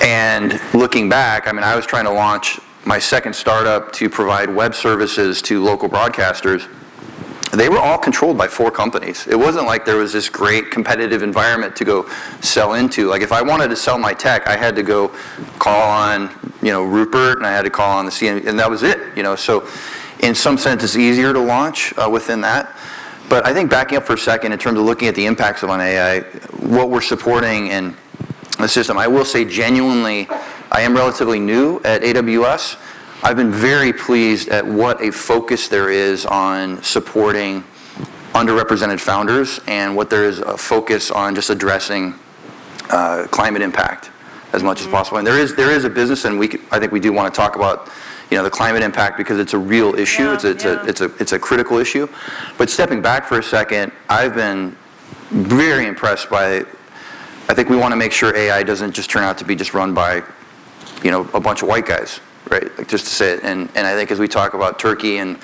And looking back, I was trying to launch my second startup to provide web services to local broadcasters. They were all controlled by 4 companies. It wasn't like there was this great competitive environment to go sell into. If I wanted to sell my tech, I had to go call on, Rupert, and I had to call on the CNBC, and that was it. So in some sense, it's easier to launch within that. But I think backing up for a second in terms of looking at the impacts of on AI, what we're supporting in the system, I will say genuinely, I am relatively new at AWS. I've been very pleased at what a focus there is on supporting underrepresented founders, and what there is a focus on just addressing climate impact as much as possible. And there is a business, and I think we do want to talk about the climate impact, because it's a real issue. It's a critical issue. But stepping back for a second, I've been very impressed by. I think we want to make sure AI doesn't just turn out to be just run by a bunch of white guys. Right, just to say it, and I think as we talk about Turkey and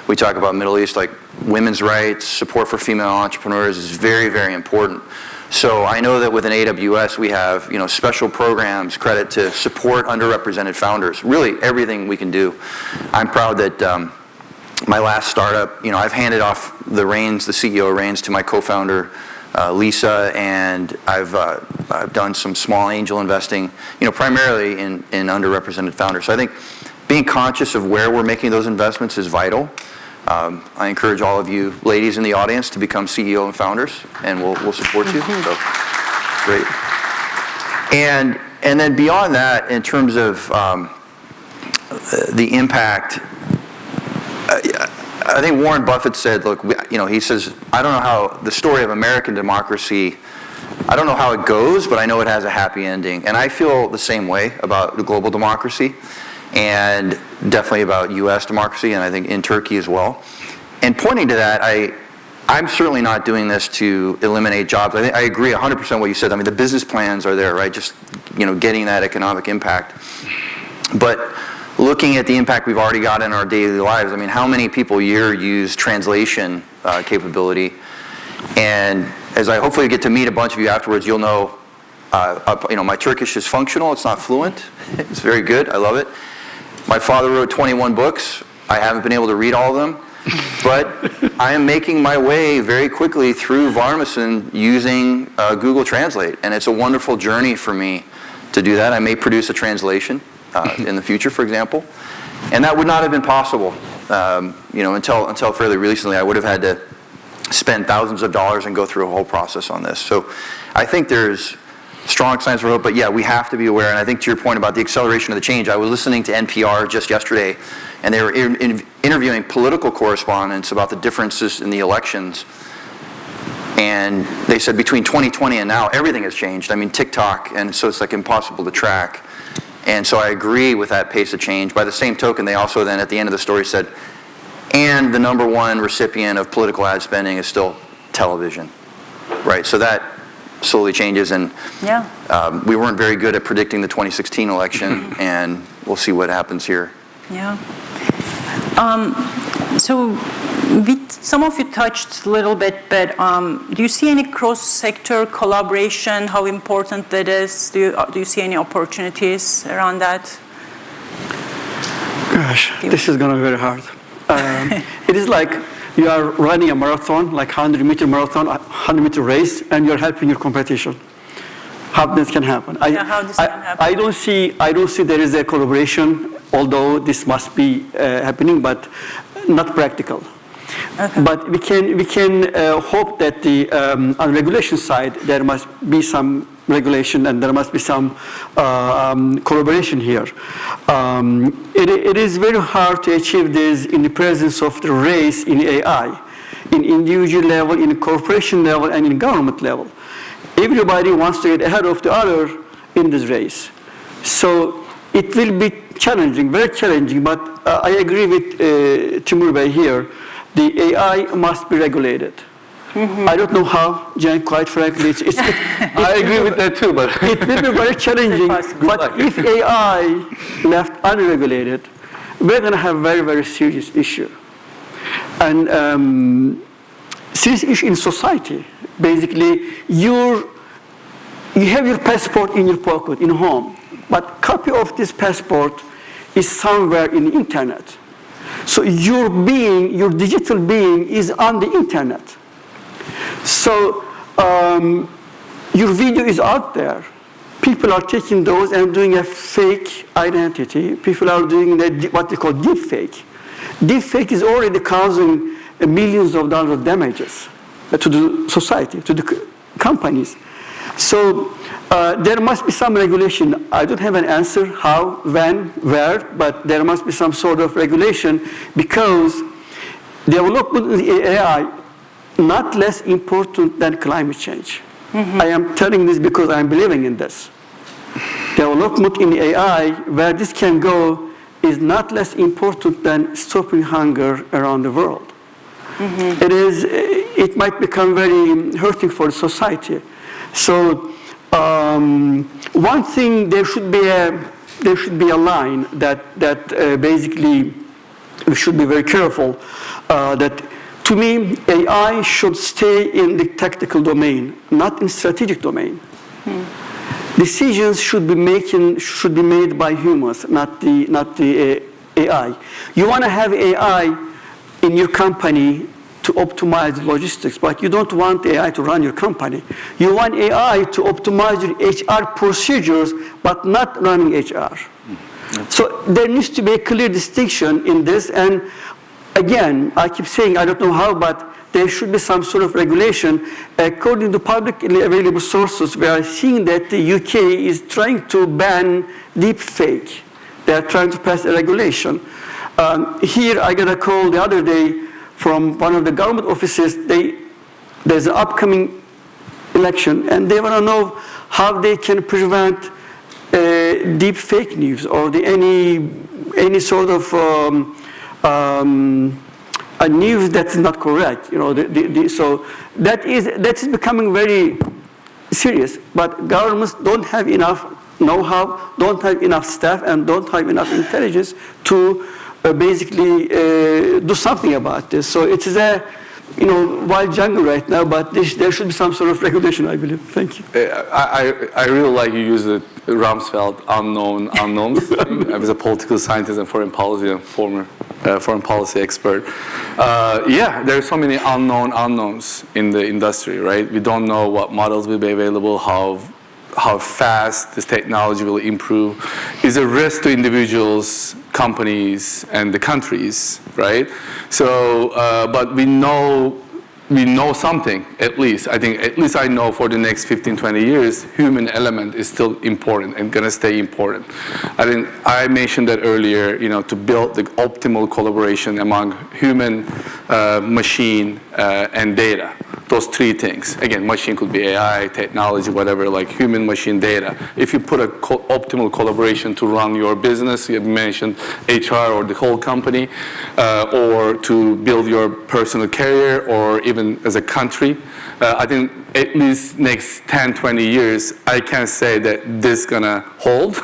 we talk about Middle East, women's rights, support for female entrepreneurs is very, very important. So I know that within AWS we have special programs, credit to support underrepresented founders. Really, everything we can do. I'm proud that my last startup, I've handed off the CEO reins to my co-founder. Lisa, and I've done some small angel investing, primarily in underrepresented founders. So I think being conscious of where we're making those investments is vital. I encourage all of you ladies in the audience to become CEO and founders, and we'll support you. So, great. And then beyond that, in terms of the impact, I think Warren Buffett said, look, he says, I don't know how the story of American democracy, I don't know how it goes, but I know it has a happy ending. And I feel the same way about the global democracy, and definitely about U.S. democracy, and I think in Turkey as well. And pointing to that, I'm certainly not doing this to eliminate jobs. I agree 100% what you said. I mean, the business plans are there, right? Just, getting that economic impact. But looking at the impact we've already got in our daily lives, I mean, how many people a year use translation capability? And as I hopefully get to meet a bunch of you afterwards, you'll know, my Turkish is functional. It's not fluent. It's very good. I love it. My father wrote 21 books. I haven't been able to read all of them. But I am making my way very quickly through Varmison using Google Translate. And it's a wonderful journey for me to do that. I may produce a translation in the future, for example. And that would not have been possible, until fairly recently. I would have had to spend thousands of dollars and go through a whole process on this. So I think there's strong signs for hope, but yeah, we have to be aware. And I think to your point about the acceleration of the change, I was listening to NPR just yesterday, and they were interviewing political correspondents about the differences in the elections. And they said between 2020 and now, everything has changed. I mean, TikTok, and so it's like impossible to track. And so I agree with that pace of change. By the same token, they also then at the end of the story said, and the number one recipient of political ad spending is still television, right? So that slowly changes, and we weren't very good at predicting the 2016 election, and we'll see what happens here. Yeah. So some of you touched a little bit, but do you see any cross-sector collaboration, how important that is? Do you see any opportunities around that? Gosh, this is going to be very hard. It is like you are running a marathon, like 100-meter marathon, 100-meter race, and you're helping your competition. How this can happen? How this can happen? I don't see there is a collaboration, although this must be happening, but not practical. Okay. But we can hope that on the regulation side there must be some regulation and there must be some collaboration here. It is very hard to achieve this in the presence of the race in AI, in individual level, in corporation level, and in government level. Everybody wants to get ahead of the other in this race. So it will be challenging, very challenging, but I agree with Timur Bey here. The AI must be regulated. Mm-hmm. I don't know how, Jen, quite frankly. I agree with that too, but it will be very challenging. But if AI left unregulated, we're going to have very, very serious issue. And serious issue in society. Basically, you have your passport in your pocket, in home, but copy of this passport is somewhere in the internet. So your digital being is on the internet. So your video is out there. People are taking those and doing a fake identity. People are doing what they call deepfake. Deepfake is already causing millions of dollars of damages to the society, to the companies. So there must be some regulation. I don't have an answer how, when, where, but there must be some sort of regulation because development in the AI not less important than climate change. Mm-hmm. I am telling this because I am believing in this. Development in AI, where this can go, is not less important than stopping hunger around the world. Mm-hmm. It might become very hurting for society. So one thing, there should be a line that basically we should be very careful that. To me, AI should stay in the tactical domain, not in strategic domain. Decisions should be made by humans, not the AI. You want to have AI in your company to optimize logistics, but you don't want AI to run your company. You want AI to optimize your HR procedures, but not running HR. So there needs to be a clear distinction in this. And again, I keep saying, I don't know how, but there should be some sort of regulation. According to publicly available sources, we are seeing that the UK is trying to ban deep fake. They are trying to pass a regulation. Here, I got a call the other day from one of the government offices. There's an upcoming election, and they want to know how they can prevent deep fake news or any sort of a news that's not correct. So that is becoming very serious. But governments don't have enough know-how, don't have enough staff, and don't have enough intelligence to basically do something about this. So it is a wild jungle right now, but there should be some sort of regulation, I believe. Thank you. I really like you use the Rumsfeld unknowns. I was a political scientist and foreign policy and former foreign policy expert. Yeah, there are so many unknowns in the industry, right? We don't know what models will be available, how fast this technology will improve. Is a risk to individuals, companies, and the countries, right? So, but we know something, at least. I think, at least I know for the next 15, 20 years, human element is still important and gonna stay important. I think I mentioned that earlier, to build the optimal collaboration among human, machine, and data. Those three things. Again, machine could be AI, technology, whatever, like human, machine, data. If you put optimal collaboration to run your business, you mentioned HR or the whole company, or to build your personal career, or even as a country, I think at least next 10, 20 years, I can say that this is gonna hold.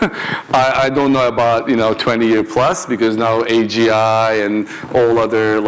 I don't know about 20 year plus, because now AGI and all other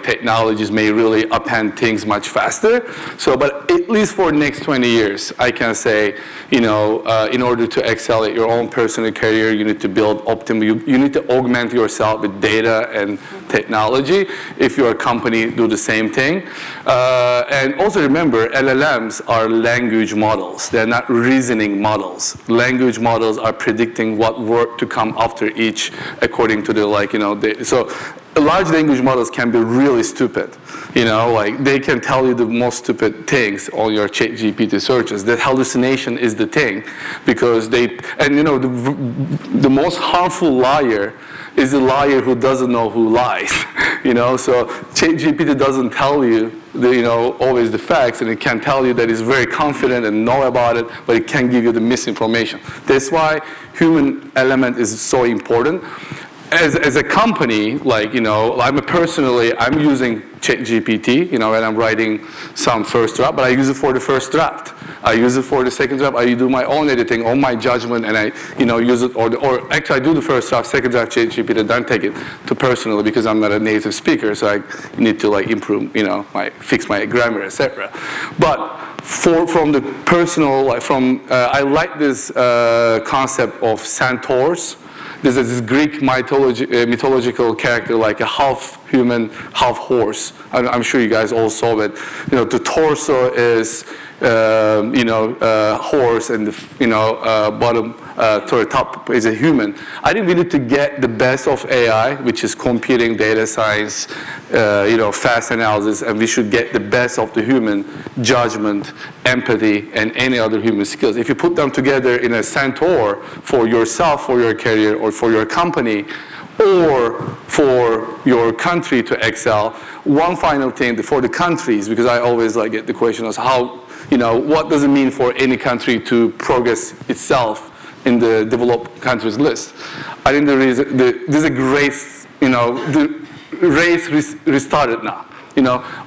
technologies may really upend things much faster. So, but at least for next 20 years, I can say, in order to excel at your own personal career, you need to build optimal. You need to augment yourself with data and technology. If you're a company, do the same thing. And also remember, LLMs are language models. They're not reasoning models. Language models are predicting what word to come after each, according to so large language models can be really stupid. They can tell you the most stupid things on your ChatGPT searches. That hallucination is the thing, because the most harmful liar is the liar who doesn't know who lies. So ChatGPT doesn't tell you always the facts, and it can tell you that it's very confident and know about it, but it can give you the misinformation. That's why human element is so important. As a company, I'm using ChatGPT, when I'm writing some first draft, but I use it for the first draft. I use it for the second draft. I do my own editing, on my judgment, and I, use it, or actually I do the first draft, second draft ChatGPT, then take it to personally, because I'm not a native speaker, so I need to improve, fix my grammar, etc. But from the personal, I like this concept of centaurs. There's this Greek mythological character, like a half human, half horse. I'm sure you guys all saw it. The torso is, horse, and the bottom to the top is a human. I think we need to get the best of AI, which is computing, data science, fast analysis, and we should get the best of the human judgment, empathy, and any other human skills. If you put them together in a centaur for yourself, for your career, or for your company, or for your country to excel. One final thing for the countries, because I always get the question is how, what does it mean for any country to progress itself in the developed countries list? I think there's a great, the race restarted now.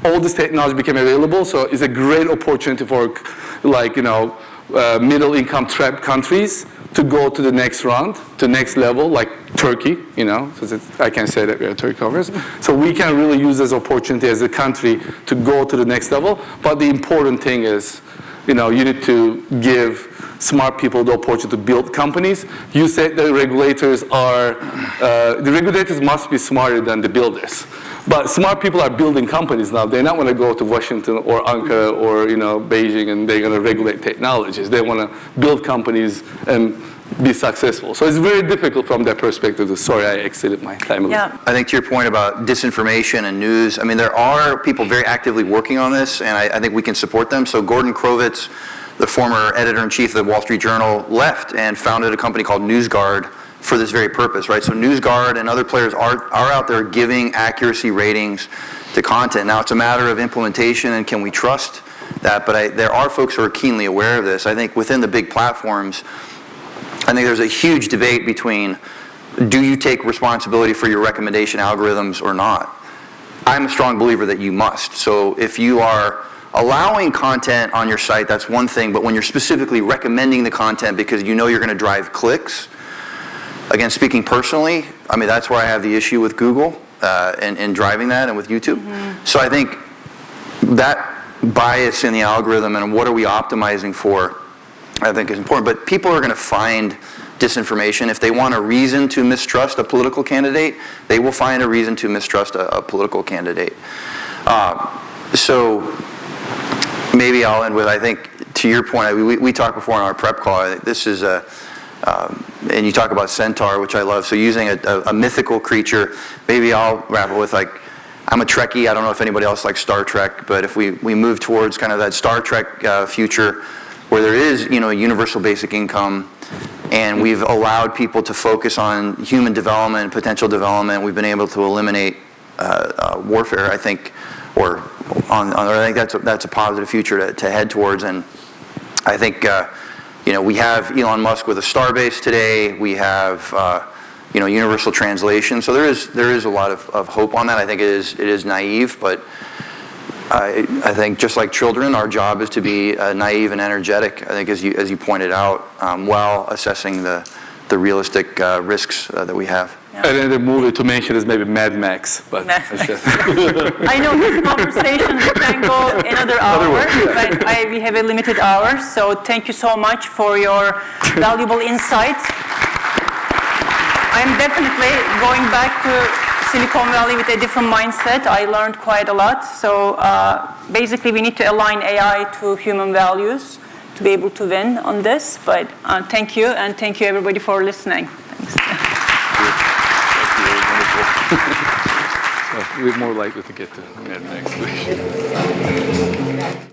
All this technology became available, so it's a great opportunity for middle income trapped countries to go to the next round, to next level, like Turkey, so I can say that we are Turkey conference. So we can really use this opportunity as a country to go to the next level. But the important thing is, you need to give smart people the opportunity to build companies. You said the regulators must be smarter than the builders. But smart people are building companies now. They're not going to go to Washington or Ankara or Beijing and they're going to regulate technologies. They want to build companies and be successful. So it's very difficult from that perspective. Sorry, I exceeded my time a little. Yeah. I think to your point about disinformation and news, I mean, there are people very actively working on this, and I think we can support them. So Gordon Krovitz, the former editor-in-chief of the Wall Street Journal, left and founded a company called NewsGuard for this very purpose, right? So NewsGuard and other players are out there giving accuracy ratings to content. Now, it's a matter of implementation and can we trust that, but there are folks who are keenly aware of this. I think within the big platforms, I think there's a huge debate between do you take responsibility for your recommendation algorithms or not? I'm a strong believer that you must. So if you are allowing content on your site, that's one thing, but when you're specifically recommending the content because you know you're going to drive clicks, again, speaking personally, I mean, that's where I have the issue with Google and driving that and with YouTube. Mm-hmm. So I think that bias in the algorithm and what are we optimizing for, I think is important. But people are going to find disinformation. If they want a reason to mistrust a political candidate, they will find a reason to mistrust a political candidate. So maybe I'll end with, I think, to your point, we talked before in our prep call, I think this is and you talk about Centaur, which I love, so using a mythical creature, maybe I'll wrap it with, like, I'm a Trekkie, I don't know if anybody else likes Star Trek, but if we move towards kind of that Star Trek future where there is, you know, a universal basic income, and we've allowed people to focus on human development, potential development, we've been able to eliminate warfare, I think, or I think that's a positive future to head towards. And I think you know, we have Elon Musk with a Starbase today. We have you know, universal translation. So there is a lot of hope on that. I think it is naive, but I think just like children, our job is to be naive and energetic. I think as you pointed out, while assessing the realistic risks that we have. Yeah. And then the movie to mention is maybe Mad Max, but it's just I know this conversation can go another hour, but we have a limited hour, so thank you so much for your valuable insights. I'm definitely going back to Silicon Valley with a different mindset. I learned quite a lot. So basically, we need to align AI to human values to be able to win on this. But thank you, and thank you everybody for listening. Thanks. we're more likely to get to Mad Max.